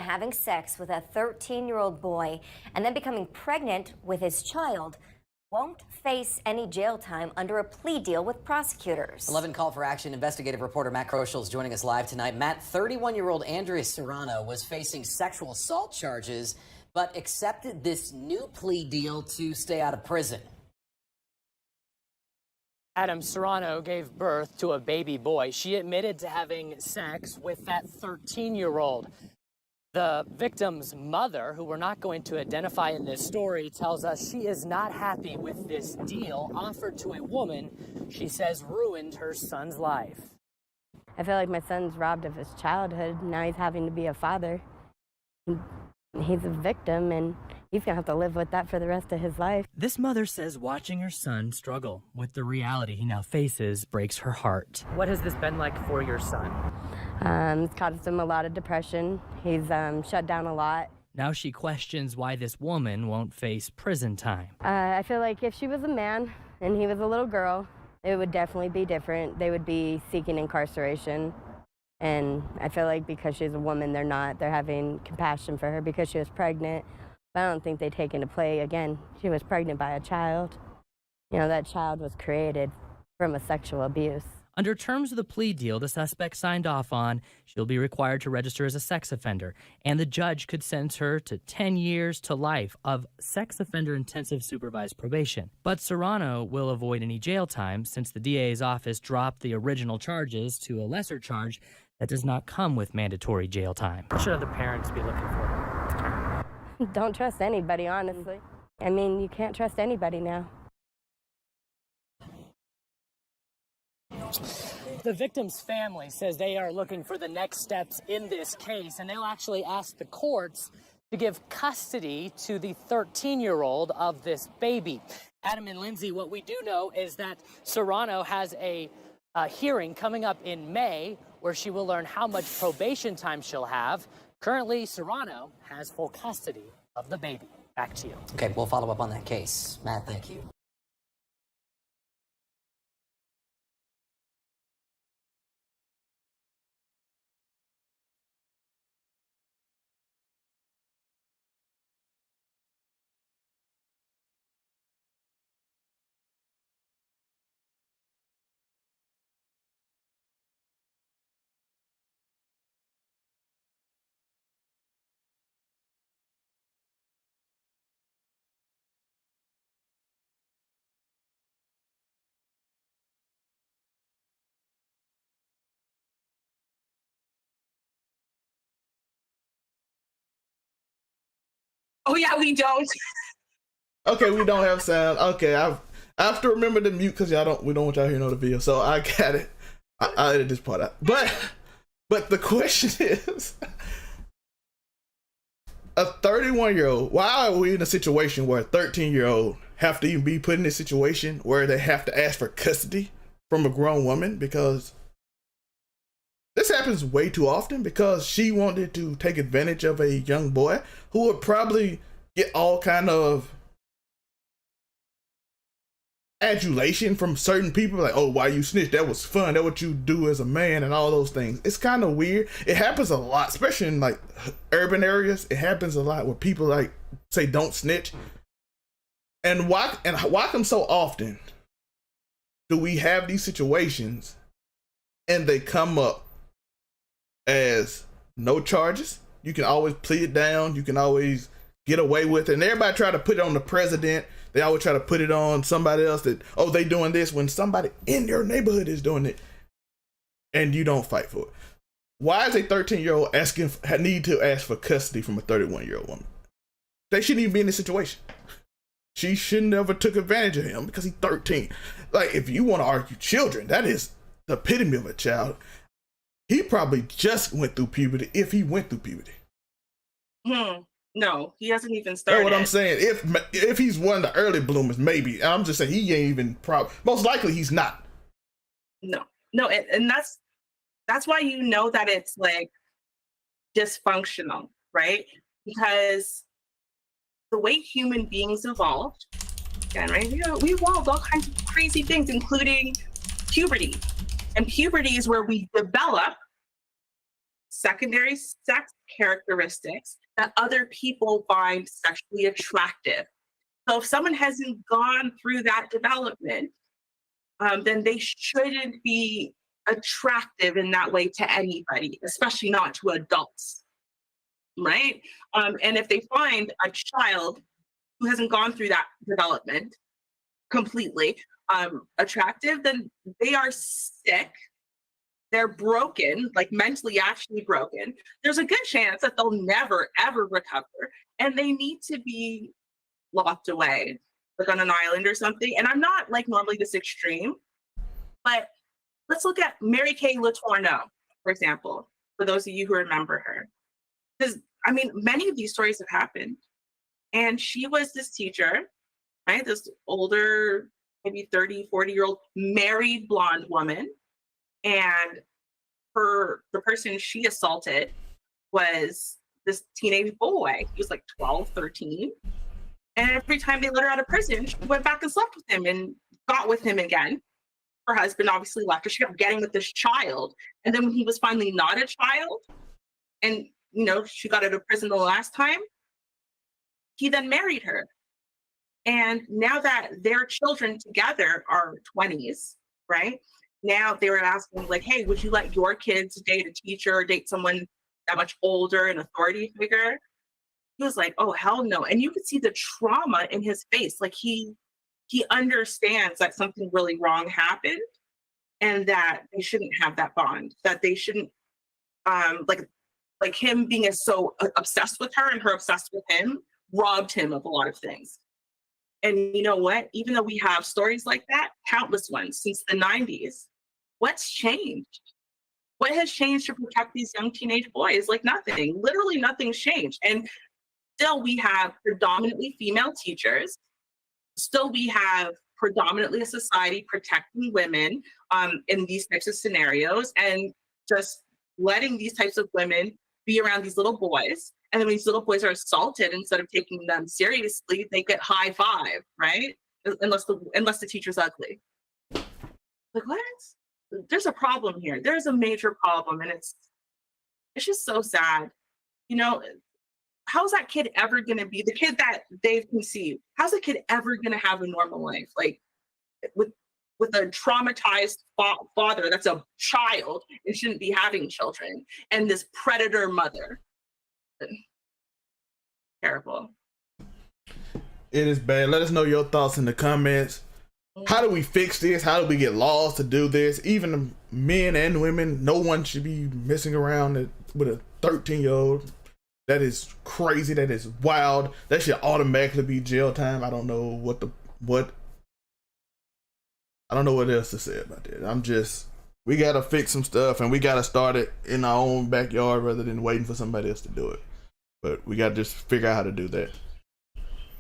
having sex with a 13-year-old boy and then becoming pregnant with his child won't face any jail time under a plea deal with prosecutors. 11 Call for Action investigative reporter Matt Kroschel is joining us live tonight. Matt, 31-year-old Andrea Serrano was facing sexual assault charges, but accepted this new plea deal to stay out of prison. Adam, Serrano gave birth to a baby boy. She admitted to having sex with that 13-year-old. The victim's mother, who we're not going to identify in this story, tells us she is not happy with this deal offered to a woman she says ruined her son's life. I feel like my son's robbed of his childhood. Now he's having to be a father. He's a victim, and he's going to have to live with that for the rest of his life. This mother says watching her son struggle with the reality he now faces breaks her heart. What has this been like for your son? It's caused him a lot of depression. He's shut down a lot. Now she questions why this woman won't face prison time. I feel like if she was a man and he was a little girl, it would definitely be different. They would be seeking incarceration. And I feel like because she's a woman, they're not. They're having compassion for her because she was pregnant. But I don't think they take into play, again, she was pregnant by a child. You know, that child was created from a sexual abuse. Under terms of the plea deal the suspect signed off on, she'll be required to register as a sex offender, and the judge could sentence her to 10 years to life of sex offender intensive supervised probation. But Serrano will avoid any jail time since the DA's office dropped the original charges to a lesser charge that does not come with mandatory jail time. What should other parents be looking for? Don't trust anybody, honestly. I mean, you can't trust anybody now. The victim's family says they are looking for the next steps in this case, and they'll actually ask the courts to give custody to the 13-year-old of this baby. Adam and Lindsay, what we do know is that Serrano has a hearing coming up in May where she will learn how much probation time she'll have. Currently, Serrano has full custody of the baby. Back to you. Okay, we'll follow up on that case. Matt, thank you. Oh yeah, we don't. Okay, we don't have sound. Okay, I have to remember to mute because we don't want y'all hearing the video. So I got it. I edited this part out. But the question is, a 31-year-old. Why are we in a situation where a 13-year-old have to even be put in a situation where they have to ask for custody from a grown woman? Because this happens way too often because she wanted to take advantage of a young boy who would probably get all kind of adulation from certain people, like, oh, why you snitched? That was fun. That what you do as a man and all those things. It's kind of weird. It happens a lot, especially in like urban areas. It happens a lot where people like say don't snitch. And why come so often do we have these situations and they come up as no charges? You can always plead it down. You can always get away with it. And everybody try to put it on the president. They always try to put it on somebody else that, oh, they doing this when somebody in your neighborhood is doing it and you don't fight for it. Why is a 13-year-old need to ask for custody from a 31-year-old woman? They shouldn't even be in this situation. She should never took advantage of him because he's 13. Like, if you want to argue children, that is the epitome of a child. He probably just went through puberty, if he went through puberty. No, he hasn't even started. That's what I'm saying. If he's one of the early bloomers, maybe. I'm just saying he ain't even most likely he's not. No, and that's why you know that it's like dysfunctional, right? Because the way human beings evolved, again, right? We evolved all kinds of crazy things, including puberty. And puberty is where we develop secondary sex characteristics that other people find sexually attractive. So if someone hasn't gone through that development, then they shouldn't be attractive in that way to anybody, especially not to adults, right? And if they find a child who hasn't gone through that development completely attractive, then they are sick. They're broken, like mentally actually broken. There's a good chance that they'll never, ever recover. And they need to be locked away, like on an island or something. And I'm not like normally this extreme, but let's look at Mary Kay Letourneau, for example, for those of you who remember her. Because, I mean, many of these stories have happened. And she was this teacher, right? This older, maybe 30, 40-year-old married blonde woman. And the person she assaulted was this teenage boy. He was like 12, 13. And every time they let her out of prison, she went back and slept with him and got with him again. Her husband obviously left her. She kept getting with this child. And then when he was finally not a child, and she got out of prison the last time, he then married her. And now that their children together are 20s, right? Now they were asking, like, hey, would you let your kids date a teacher or date someone that much older, an authority figure? He was like, oh, hell no. And you could see the trauma in his face. Like he understands that something really wrong happened and that they shouldn't have that bond, that they shouldn't, like him being so obsessed with her and her obsessed with him robbed him of a lot of things. And you know what? Even though we have stories like that, countless ones since the 90s, what's changed? What has changed to protect these young teenage boys? Like nothing. Literally nothing's changed. And still we have predominantly female teachers. Still we have predominantly a society protecting women in these types of scenarios and just letting these types of women be around these little boys. And then when these little boys are assaulted, instead of taking them seriously, they get high five, right? Unless the teacher's ugly. Like what? There's a problem here. There's a major problem, and it's just so sad. How's that kid ever gonna be the kid that they've conceived? How's that kid ever gonna have a normal life? Like with a traumatized father that's a child and shouldn't be having children, and this predator mother. Terrible. It is bad. Let us know your thoughts in the comments. How do we fix this? How do we get laws to do this? Even men and women, no one should be messing around with a 13-year-old. That is crazy. That is wild. That should automatically be jail time. I don't know what I don't know what else to say about that. We gotta fix some stuff, and we gotta start it in our own backyard rather than waiting for somebody else to do it. But we gotta just figure out how to do that.